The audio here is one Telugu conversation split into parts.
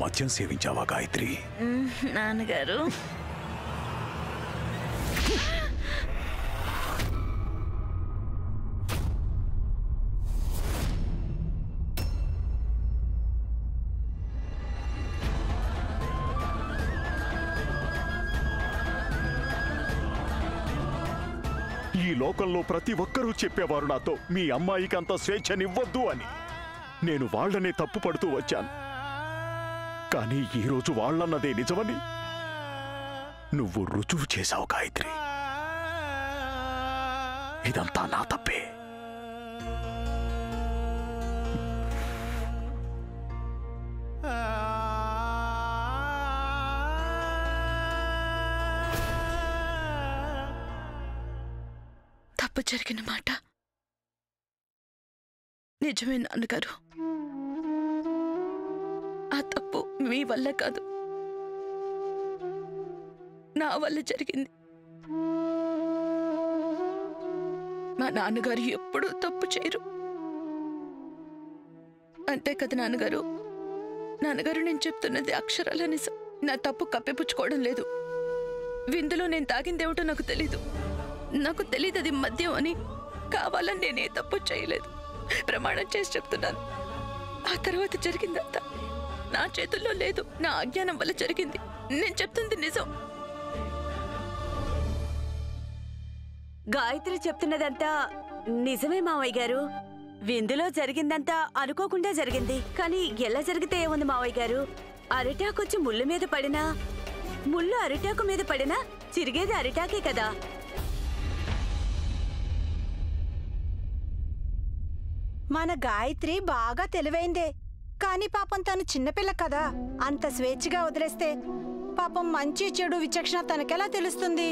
మద్యం సేవించావా గాయత్రి? నాన్నగారు ఈ లోకంలో ప్రతి ఒక్కరూ చెప్పేవారు నాతో, మీ అమ్మాయికి అంత స్వేచ్ఛనివ్వద్దు అని. నేను వాళ్లనే తప్పు పడుతూ వచ్చాను. కానీ ఈరోజు వాళ్ళన్నదే నిజమని నువ్వు రుజువు చేశావు గాయత్రి. ఇదంతా నా తప్పే. తప్పు జరిగిన మాట నిజమే నాన్నగారు. ఆ తప్పు మీ వల్ల కాదు, నా వల్ల జరిగింది. మా నాన్నగారు ఎప్పుడూ తప్పు చేయరు. అంతే కదా నాన్నగారు? నాన్నగారు, నేను చెప్తున్నది అక్షరాల నిజం. నా తప్పు కప్పిపుచ్చుకోవడం లేదు. విందులో నేను తాగిందేమిటో నాకు తెలీదు. నాకు తెలీదు అది మద్యం అని. కావాలని నేనే తప్పు చేయలేదు. ప్రమాణం చేసి చెప్తున్నాను. ఆ తర్వాత జరిగిందంతా నా చేతుల్లో లేదు. నా అజ్ఞానం వల్ల జరిగింది. నేను చెప్తుంది నిజం. గాయత్రి చెప్తున్నదంతా నిజమే మావయ్య గారు. విందులో జరిగిందంతా అనుకోకుండా జరిగింది. కానీ ఎలా జరిగితే ఏముంది మావయ్య గారు? అరిటాకొచ్చి ముళ్ళు మీద పడినా, ముళ్ళు అరిటాకు మీద పడినా చిరిగేది అరిటాకే కదా. మన గాయత్రి బాగా తెలివైందే. కానీ పాపం తను చిన్నపిల్ల కదా, అంత స్వేచ్ఛగా వదిలేస్తే పాపం మంచి చెడు విచక్షణ తనకెలా తెలుస్తుంది?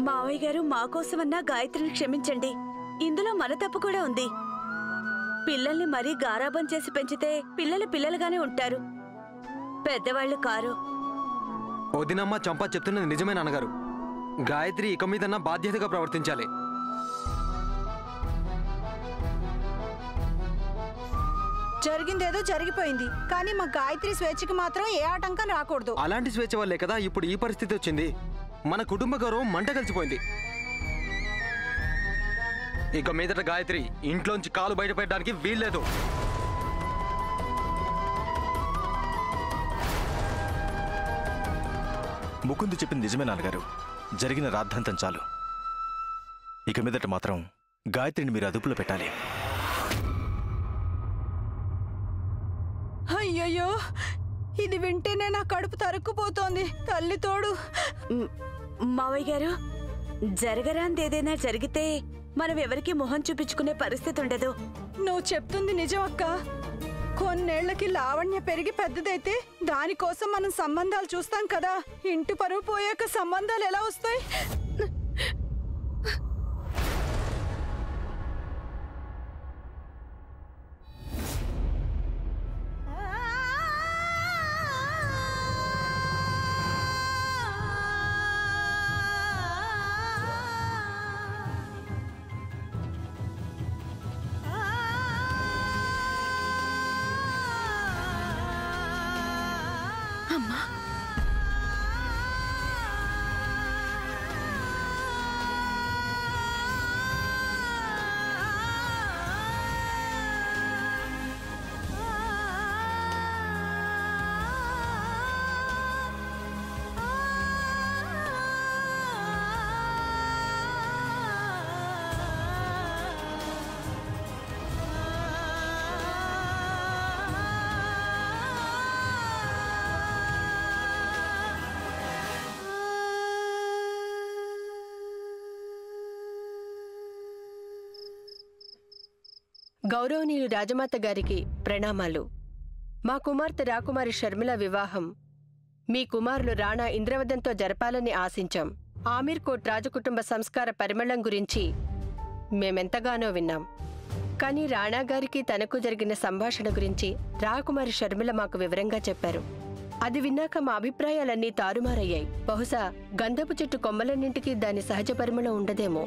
మావయ్య గారు, మా కోసమన్నా గాయత్రిని క్షమించండి. ఇందులో మన తప్పు కూడా ఉంది. పిల్లల్ని మరీ గారాబం చేసి పెంచితే పిల్లలు పిల్లలుగానే ఉంటారు, పెద్దవాళ్లు కారు. వదినమ్మ చంపా చెప్తున్నది నిజమే నాన్నగారు. గాయత్రి ఇక మీదన్నా బాధ్యతగా ప్రవర్తించాలి. జరిగిందేదో జరిగిపోయింది. కానీ మా గాయత్రి స్వేచ్ఛకి మాత్రం ఏ ఆటంకం రాకూడదు. అలాంటి స్వేచ్ఛ వల్లే కదా ఇప్పుడు ఈ పరిస్థితి వచ్చింది. మన కుటుంబ గౌరవం మంట కలిసిపోయింది. ఇక మీదట గాయత్రి ఇంట్లోంచి కాలు బయటపెట్టడానికి వీల్లేదు. ముకుందు చెప్పింది నిజమే నాన్నగారు. జరిగిన రాద్ధాంతం చాలు. ఇక మీదట మాత్రం గాయత్రిని మీరు అదుపులో పెట్టాలి. అయ్యయ్యో, ఇది వింటేనే నా కడుపు తరుక్కుపోతోంది. తల్లి తోడు. మావయ్య గారు, జరగరాందేదైనా జరిగితే మనం ఎవరికి మొహం చూపించుకునే పరిస్థితి ఉండదు. నువ్వు చెప్తుంది నిజం అక్క. కొన్నేళ్లకి లావణ్య పెరిగి పెద్దదైతే దానికోసం మనం సంబంధాలు చూస్తాం కదా. ఇంటి పరువు పోయాక సంబంధాలు ఎలా వస్తాయి? అమ్మా, గౌరవనీయులు రాజమాత గారికి ప్రణామాలు. మా కుమార్తె రాకుమారి షర్మిల వివాహం మీ కుమారులు రాణా ఇంద్రవదంతో జరపాలని ఆశించాం. ఆమీర్ కోట్ రాజకుటుంబ సంస్కార పరిమళం గురించి మేమెంతగానో విన్నాం. కానీ రాణా గారికి తనకు జరిగిన సంభాషణ గురించి రాకుమారి షర్మిల మాకు వివరంగా చెప్పారు. అది విన్నాక మా అభిప్రాయాలన్నీ తారుమారయ్యాయి. బహుశా గంధపు చెట్టు కొమ్మలన్నింటికీ దాని సహజ పరిమళం ఉండదేమో.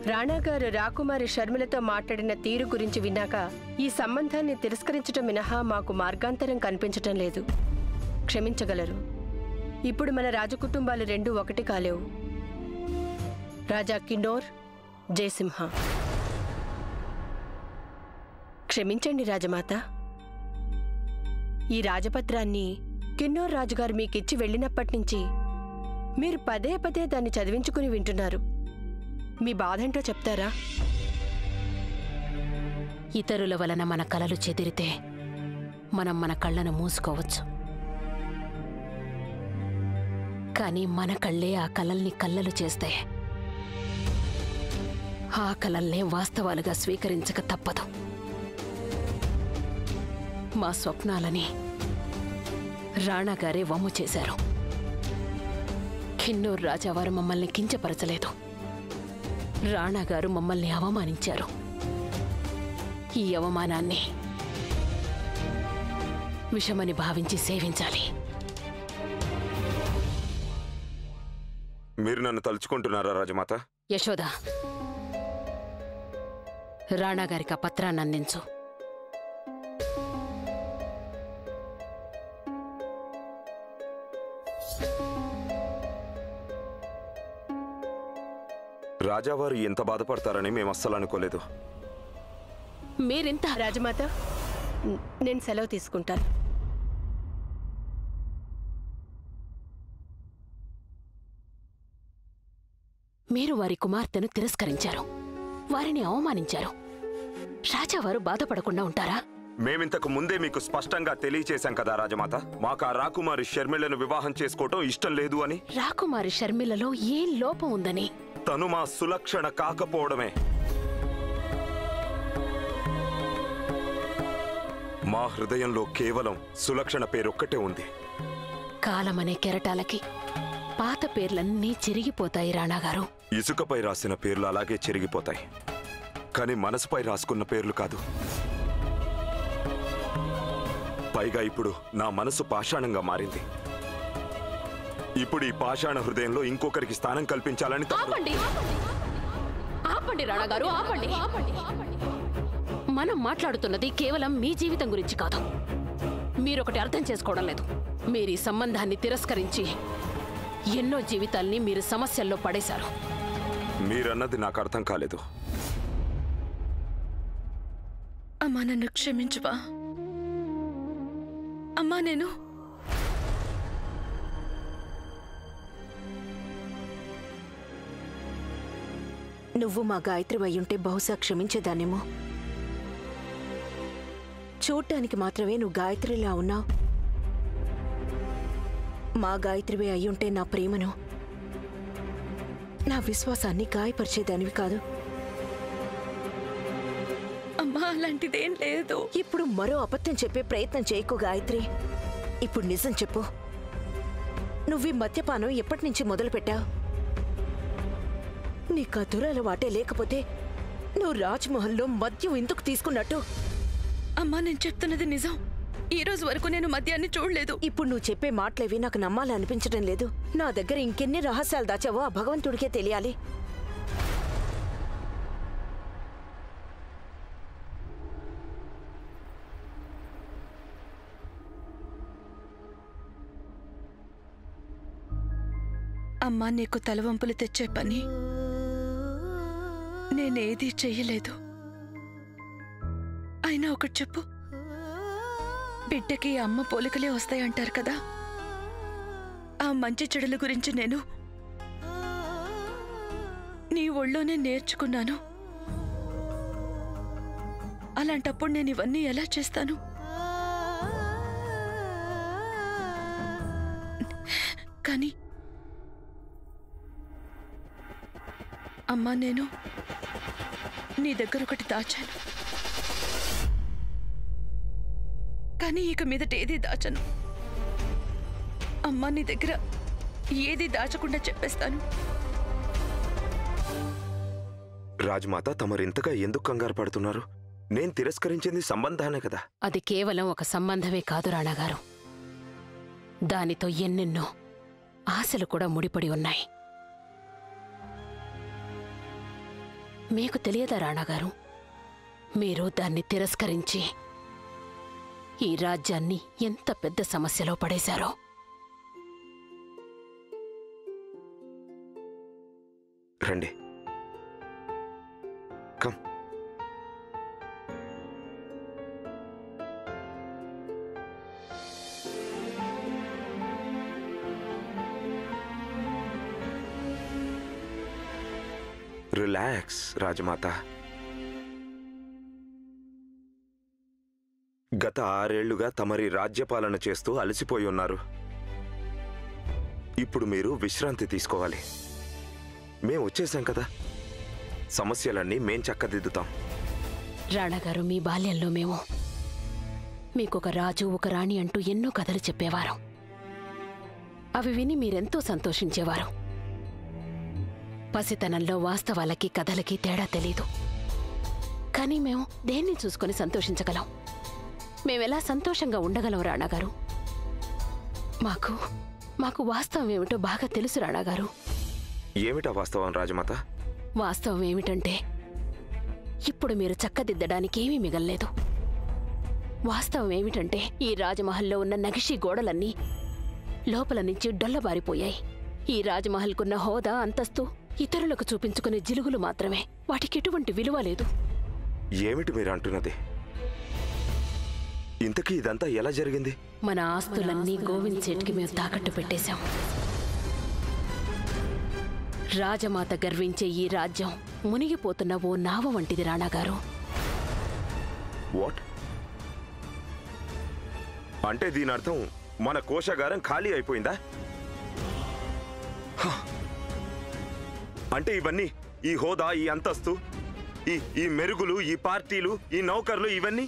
రాణాగారు రాకుమారి షర్మిలతో మాట్లాడిన తీరు గురించి విన్నాక ఈ సంబంధాన్ని తిరస్కరించడం మినహా మాకు మార్గాంతరం కనిపించటం లేదు. క్షమించగలరు. ఇప్పుడు మన రాజకుటుంబాలు రెండూ ఒకటి కాలేవు. రాజా కిన్నోర్, జయసింహ. క్షమించండి రాజమాత. ఈ రాజపత్రాన్ని కిన్నోర్ రాజుగారు మీకిచ్చి వెళ్ళినప్పటినుంచి మీరు పదే పదే దాన్ని చదివించుకుని వింటున్నారు. మీ బాధంటో చెప్తారా? ఇతరుల వలన మన కలలు చెదిరితే మనం మన కళ్ళను మూసుకోవచ్చు. కానీ మన కళ్ళే ఆ కలల్ని కల్లలు చేస్తే ఆ కలల్నే వాస్తవాలుగా స్వీకరించక తప్పదు. మా స్వప్నాలని రాణాగారే వమ్ము చేశారు. కిన్నూరు రాజావారు మమ్మల్ని కించపరచలేదు. రాణాగారు మమ్మల్ని అవమానించారు. ఈ అవమానాన్ని విషమని భావించి సేవించాలి. మీరు నన్ను తలుచుకుంటున్నారా రాజమాత? యశోద, రాణాగారికి ఆ పత్రాన్ని అందించు. రాజావారు ఎంత బాధపడతారని మేము అస్సలు అనుకోలేదు. మీరింత రాజమాత, నేను సెలవు తీసుకుంటాను. మీరు వారి కుమార్తెను తిరస్కరించారు, వారిని అవమానించారు. రాజావారు బాధపడకుండా ఉంటారా? మేమింతకు ముందే మీకు స్పష్టంగా తెలియచేశాం కదా రాజమాత, మాకు ఆ రాకుమారి షర్మిలను వివాహం చేసుకోవటం ఇష్టం లేదు అని. రాకుమారి షర్మిలలో ఏం లోపం ఉందని? తను మా సులక్షణ కాకపోవడమే. మా హృదయంలో కేవలం సులక్షణ పేరొక్కటే ఉంది. కాలమనే కెరటాలకి పాత పేర్లన్నీ చెరిగిపోతాయి రాణాగారు. ఇసుకపై రాసిన పేర్లు అలాగే చెరిగిపోతాయి, కానీ మనసుపై రాసుకున్న పేర్లు కాదు. పైగా ఇప్పుడు నా మనసు పాషాణంగా మారింది. ఇప్పుడు ఈ పాషాణ హృదయంలో ఇంకొకరికి స్థానం కల్పించాలని. ఆపండి ఆపండి రాణాగారు, ఆపండి. మనం మాట్లాడుతున్నది కేవలం మీ జీవితం గురించి కాదు. మీరొకటి అర్థం చేసుకోవడం లేదు. మీరు ఈ సంబంధాన్ని తిరస్కరించి ఎన్నో జీవితాల్ని మీరు సమస్యల్లో పడేశారు. మీరన్నది నాకు అర్థం కాలేదు. అమ్మా, నన్ను క్షమించువా అమ్మా. నువ్వు మా గాయత్రి అయ్యుంటే బహుశా క్షమించేదాన్నేమో. చూడ్డానికి మాత్రమే నువ్వు గాయత్రిలా ఉన్నావు. మా గాయత్రివే అయ్యుంటే నా ప్రేమను, నా విశ్వాసాన్ని గాయపరిచేదానివి కాదు. అమ్మా, అలాంటిదేం లేదు. ఇప్పుడు మరో అబద్ధం చెప్పే ప్రయత్నం చేయకు గాయత్రి. ఇప్పుడు నిజం చెప్పు, నువ్వు ఈ మద్యపానం ఎప్పటి నుంచి మొదలుపెట్టావు? నీకు ఆ దురలవాటే లేకపోతే నువ్వు రాజ్మహల్లో మద్యం ఎందుకు తీసుకున్నట్టు? అమ్మా, నేను చెప్తున్నది నిజం. ఈ రోజు వరకు నేను మద్యాన్ని చూడలేదు. ఇప్పుడు నువ్వు చెప్పే మాటలేవి నాకు నమ్మాలి అనిపించడం లేదు. నా దగ్గర ఇంకెన్ని రహస్యాలు దాచావో ఆ భగవంతుడికే తెలియాలి. అమ్మా, నీకు తలవంపులు తెచ్చే పని నేనేదీ చెయ్యలేదు. అయినా ఒకటి చెప్పు, బిడ్డకి అమ్మ పోలికలే వస్తాయంటారు కదా. ఆ మంచి చెడుల గురించి నేను నీ ఒళ్ళోనే నేర్చుకున్నాను. అలాంటప్పుడు నేను ఇవన్నీ ఎలా చేస్తాను? కానీ అమ్మా, నేను నీ దగ్గర ఒకటి దాచాను, కానీ ఇక మీదట ఏది దాచను. అమ్మా, నీ దగ్గర ఏది దాచకుండా చెప్పేస్తాను. రాజమాత, తమరింతగా ఎందుకు కంగారు పడుతున్నారు? నేను తిరస్కరించింది సంబంధానే కదా. అది కేవలం ఒక సంబంధమే కాదు రాణాగారు, దానితో ఎన్నెన్నో ఆశలు కూడా ముడిపడి ఉన్నాయి. మీకు తెలియదా రాణాగారు, మీరు దాన్ని తిరస్కరించి ఈ రాజ్యాన్ని ఎంత పెద్ద సమస్యలో పడేశారో? రండి. కమ్. రిలాక్స్ రాజమాత. గత 6 ఏళ్లుగా తమరి రాజ్యపాలన చేస్తూ అలసిపోయి ఉన్నారు. ఇప్పుడు మీరు విశ్రాంతి తీసుకోవాలి. మేం వచ్చేసాం కదా, సమస్యలన్నీ మేం చక్కదిద్దుతాం. రాణాగారు, మీ బాల్యంలో మేము మీకొక రాజు ఒక రాణి అంటూ ఎన్నో కథలు చెప్పేవారు. అవి విని మీరెంతో సంతోషించేవారు. పసితనంలో వాస్తవాలకి కథలకి తేడా తెలీదు. కానీ మేము దేన్ని చూసుకొని సంతోషించగలం? మేమెలా సంతోషంగా ఉండగలం రాణాగారు? మాకు వాస్తవం ఏమిటో బాగా తెలుసు రాణాగారు. ఏమిటా వాస్తవం రాజమాత? వాస్తవం ఏమిటంటే ఇప్పుడు మీరు చక్కదిద్దడానికి ఏమీ మిగల్లేదు. వాస్తవం ఏమిటంటే ఈ రాజమహల్లో ఉన్న నగిషీ గోడలన్నీ లోపల నుంచి డొల్లబారిపోయాయి. ఈ రాజమహల్కున్న హోదా, అంతస్తు ఇతరులకు చూపించుకునే జిలుగులు మాత్రమే. వాటికి ఎటువంటి విలువ లేదు. ఏమిటి మీరు అంటున్నది? ఇంతకీ ఇదంతా ఎలా జరిగింది? మన ఆస్తులన్నీ గోవింద్ సేట్కి మేము తాకట్టు పెట్టేశాం. రాజమాత గర్వించే ఈ రాజ్యం మునిగిపోతున్న ఓ నావ వంటిది రాణాగారు. వాట్? అంటే దీని అర్థం మన కోశాగారం ఖాళీ అయిపోయిందా? అంటే ఇవన్నీ, ఈ హోదా, ఈ అంతస్తు, ఈ మెరుగులు, ఈ పార్టీలు, ఈ నౌకర్లు,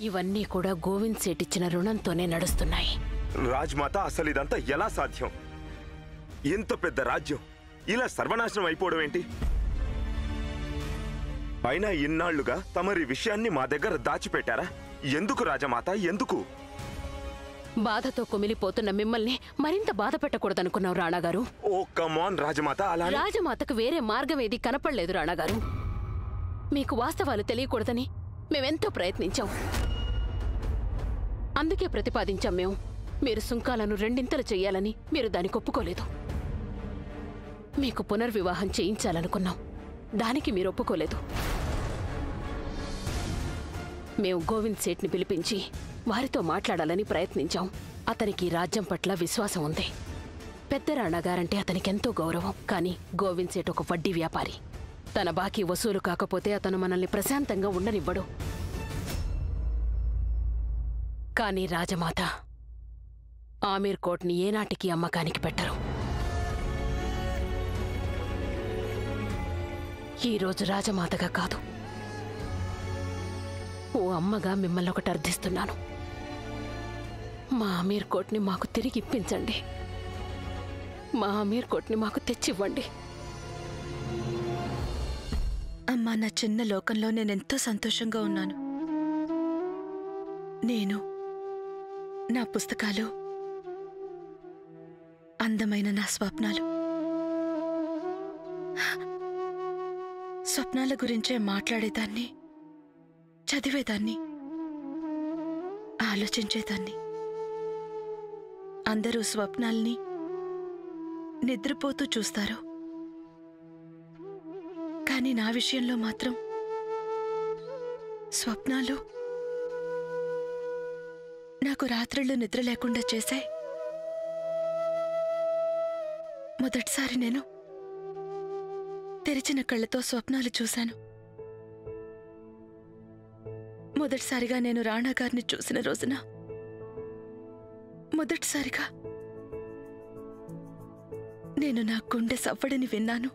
ఇవన్నీ కూడా గోవింద్ సేట్ ఇచ్చిన రుణంతోనే నడుస్తున్నాయి. రాజ్మాత, అసలు ఇదంతా ఎలా సాధ్యం? ఇంత పెద్ద రాజ్యం ఇలా సర్వనాశనం అయిపోవడం ఏంటి? అయినా ఇన్నాళ్లుగా తమరి విషయాన్ని మా దగ్గర దాచిపెట్టారా? ఎందుకు రాజమాత, ఎందుకు? బాధతో కుమిలిపోతున్న మిమ్మల్ని మరింత బాధ పెట్టకూడదనుకున్నావు రాణాగారు. ఓ కమాన్ రాజమాత. అలా రాజమాతకు వేరే మార్గం ఏది కనపడలేదు రాణాగారు. మీకు వాస్తవాలు తెలియకూడదని మేమెంతో ప్రయత్నించాం. అందుకే ప్రతిపాదించాం మేము. మీరు సుంకాలను 2 చెయ్యాలని మీరు దానికి ఒప్పుకోలేదు. మీకు పునర్వివాహం చేయించాలనుకున్నాం. దానికి మీరు ఒప్పుకోలేదు. మేము గోవింద్ సేట్ని పిలిపించి వారితో మాట్లాడాలని ప్రయత్నించాం. అతనికి రాజ్యం పట్ల విశ్వాసం ఉంది. పెద్ద రాణాగారంటే అతనికెంతో గౌరవం. కానీ గోవింద్ సేట్ ఒక వడ్డీ వ్యాపారి. తన బాకీ వసూలు కాకపోతే అతను మనల్ని ప్రశాంతంగా ఉండనివ్వడు. కానీ రాజమాత ఆమీర్ కోట్ని ఏనాటికి అమ్మకానికి పెట్టరు. ఈరోజు రాజమాతగా కాదు, ఓ అమ్మగా మిమ్మల్ని ఒకటి అర్థిస్తున్నాను. మా అమీర్ కోట్ని మాకు తిరిగి ఇప్పించండి. మా అమీర్ కోట్ని మాకు తెచ్చివ్వండి. అమ్మా, నా చిన్న లోకంలో నేనెంతో సంతోషంగా ఉన్నాను. నేను, నా పుస్తకాలు, అందమైన నా స్వప్నాలు. స్వప్నాల గురించే మాట్లాడేదాన్ని, చదివేదాన్ని, ఆలోచించేదాన్ని. అందరూ స్వప్నాల్ని నిద్రపోతూ చూస్తారు. కానీ నా విషయంలో మాత్రం స్వప్నాలు నాకు రాత్రుళ్ళు నిద్ర లేకుండా చేశాయి. మొదటిసారి నేను తెరిచిన కళ్ళతో స్వప్నాలు చూశాను. మొదటిసారిగా నేను రాణా గారిని చూసిన రోజున, మొదటిసారిగా నేను నా గుండె సవ్వడిని విన్నాను.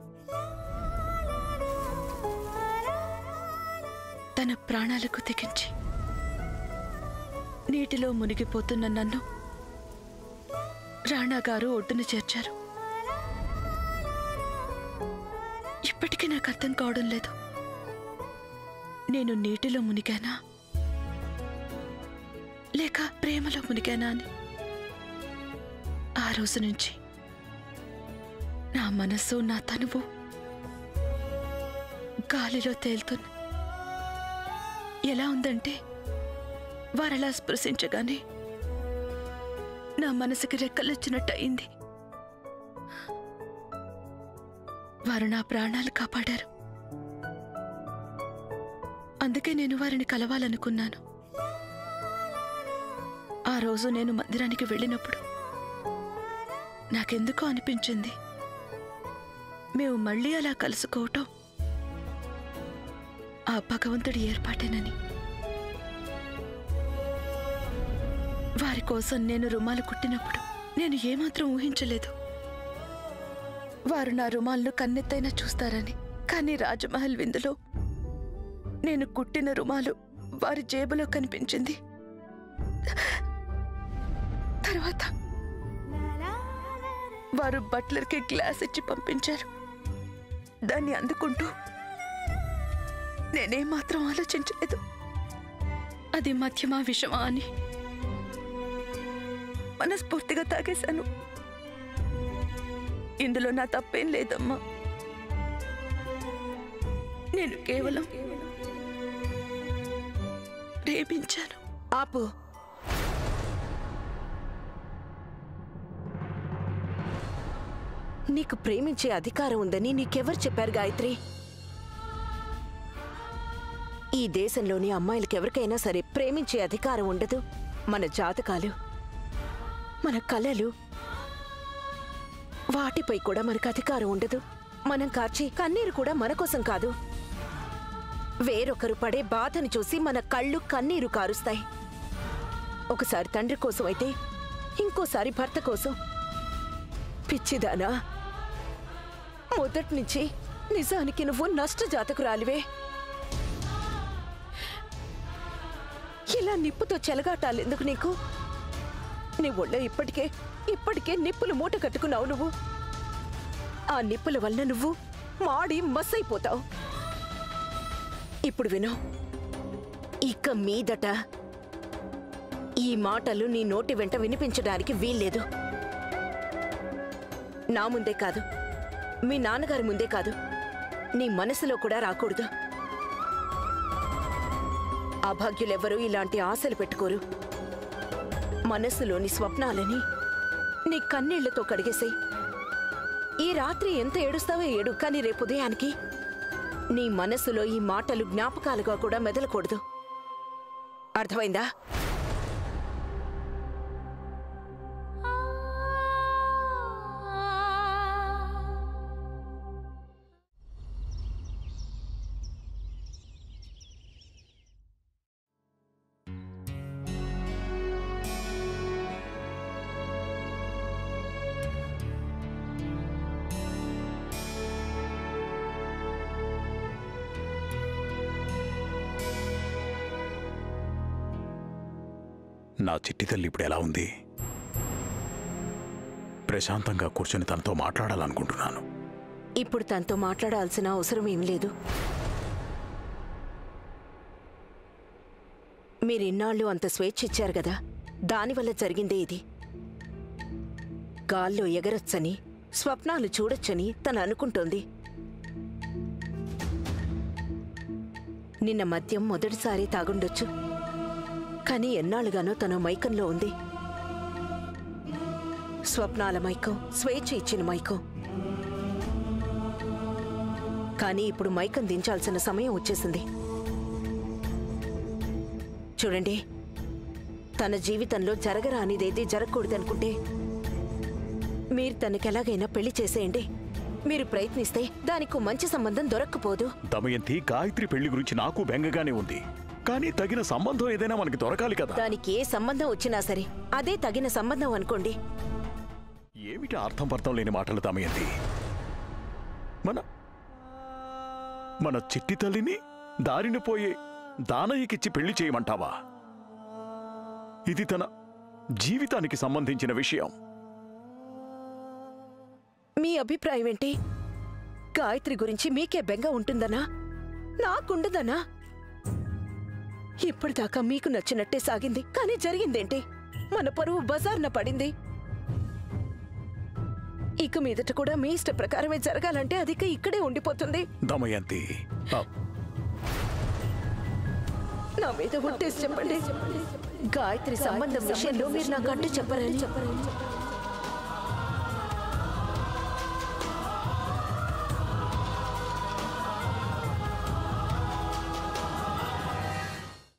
తన ప్రాణాలకు తెగించి నీటిలో మునిగిపోతున్న నన్ను రాణా గారు ఒడ్డున చేర్చారు. ఇప్పటికీ నాకు అర్థం కావడం లేదు, నేను నీటిలో మునిగానా లేక ప్రేమలో మునిగానా అని. ఆ రోజు నుంచి నా మనస్సు, నా తనువు గాలిలో తేలుతున్నా. ఎలా ఉందంటే, వారలా స్పృశించగానే నా మనసుకి రెక్కలొచ్చినట్టు అయింది. వారు నా ప్రాణాలు కాపాడారు. అందుకే నేను వారిని కలవాలనుకున్నాను. ఆ రోజు నేను మందిరానికి వెళ్ళినప్పుడు నాకెందుకో అనిపించింది మేము మళ్ళీ అలా కలుసుకోవటం ఆ భగవంతుడి ఏర్పాటేనని. వారి కోసం నేను రుమాలు కుట్టినప్పుడు నేను ఏమాత్రం ఊహించలేదు వారు నా రుమాలను కన్నెత్తైనా చూస్తారని. కానీ రాజమహల్ విందులో నేను కుట్టిన రుమాలు వారి జేబులో కనిపించింది. తర్వాత వారు బట్లర్కి గ్లాస్ ఇచ్చి పంపించారు. దాన్ని అందుకుంటూ నేనేమాత్రం ఆలోచించలేదు అది మద్యమా విషమా అని. మనస్ఫూర్తిగా తాగేశాను. ఇందులో నా తప్పేం లేదమ్మా. నేను కేవలం ప్రేమించాను. ఆపు. నీకు ప్రేమించే అధికారం ఉందని నీకెవరు చెప్పారు గాయత్రి? ఈ దేశంలోని అమ్మాయిలకి ఎవరికైనా సరే ప్రేమించే అధికారం ఉండదు. మన జాతకాలు, మన కళలు, వాటిపై కూడా మనకు అధికారం ఉండదు. మనం కార్చి కన్నీరు కూడా మన కోసం కాదు, వేరొకరు పడే బాధను చూసి మన కళ్ళు కన్నీరు కారుస్తాయి. ఒకసారి తండ్రి కోసం అయితే ఇంకోసారి భర్త కోసం. పిచ్చిదానా, మొదటి నుంచి నిజానికి నువ్వు నష్టజాతకురాలివే. ఇలా నిప్పుతో చెలగాటాలెందుకు నీకు? నీ ఒళ్ళో ఇప్పటికే నిప్పులు మూట కట్టుకున్నావు నువ్వు. ఆ నిప్పుల వల్ల నువ్వు మాడి మస్సైపోతావు. ఇప్పుడు విను, ఇక మీదట ఈ మాటలు నీ నోటి వెంట వినిపించడానికి వీల్లేదు. నా ముందే కాదు, మీ నాన్నగారి ముందే కాదు, నీ మనసులో కూడా రాకూడదు. అభాగ్యులెవ్వరూ ఇలాంటి ఆశలు పెట్టుకోరు. మనసులోని స్వప్నాలని నీ కన్నీళ్లతో కడిగేసేయ్. ఈ రాత్రి ఎంత ఏడుస్తావో ఏడు, కానీ రేపు ఉదయానికి నీ మనసులో ఈ మాటలు జ్ఞాపకాలుగా కూడా మెదలకూడదు. అర్థమైందా? నా చిట్టి తల్లి ఇప్పుడు ఎలా ఉంది? ప్రశాంతంగా కూర్చొని తనతో మాట్లాడాలనుకుంటున్నాను. ఇప్పుడు తనతో మాట్లాడాల్సిన అవసరం ఏం లేదు. మీరిన్నాళ్ళు అంత స్వేచ్ఛ ఇచ్చారు కదా, దానివల్ల జరిగిందే ఇది. గాల్లో ఎగరొచ్చని, స్వప్నాలు చూడొచ్చని తను అనుకుంటోంది. నిన్న మద్యం మొదటిసారి తాగుండొచ్చు, కానీ ఎన్నాళ్ళుగానో తను మైకంలో ఉంది. స్వప్నాల మైకం, స్వేచ్ఛ ఇచ్చిన మైకం. కానీ ఇప్పుడు మైకం దించాల్సిన సమయం వచ్చేసింది. చూడండి, తన జీవితంలో జరగరానిదేది జరగకూడదనుకుంటే మీరు తనకెలాగైనా పెళ్లి చేసేయండి. మీరు ప్రయత్నిస్తే దానికి మంచి సంబంధం దొరక్కపోదు. దమయంతి, గాయత్రి పెళ్లి గురించి నాకు బెంగగానే ఉంది. కానీ తగిన సంబంధం ఏదైనా మనకి దొరకాలి కదా. దానికి ఏ సంబంధం వచ్చినా సరే అదే తగిన సంబంధం అనుకోండి. ఏమిటి అర్థం పర్థం లేని మాటలు దమయంతి? మన చిట్టి తల్లిని దారిన పోయే దానయ్యకిచ్చి పెళ్లి చేయమంటావా? ఇది తన జీవితానికి సంబంధించిన విషయం. మీ అభిప్రాయం ఏంటి? గాయత్రి గురించి మీకే బెంగ ఉంటుందనా, నాకుండదనా? ఇప్పటిదాకా మీకు నచ్చినట్టే సాగింది, కానీ జరిగిందేంటి? మన పరువు బజార్న పడింది. ఇక మీదట కూడా మీ ఇష్ట ప్రకారమే జరగాలంటే అది ఇక్కడే ఉండిపోతుంది. దమయంతి, నా మీద ఒట్టేసి చెప్పండి, గాయత్రి సంబంధం విషయంలో మీరు నాకు అడ్డు చెప్పరని.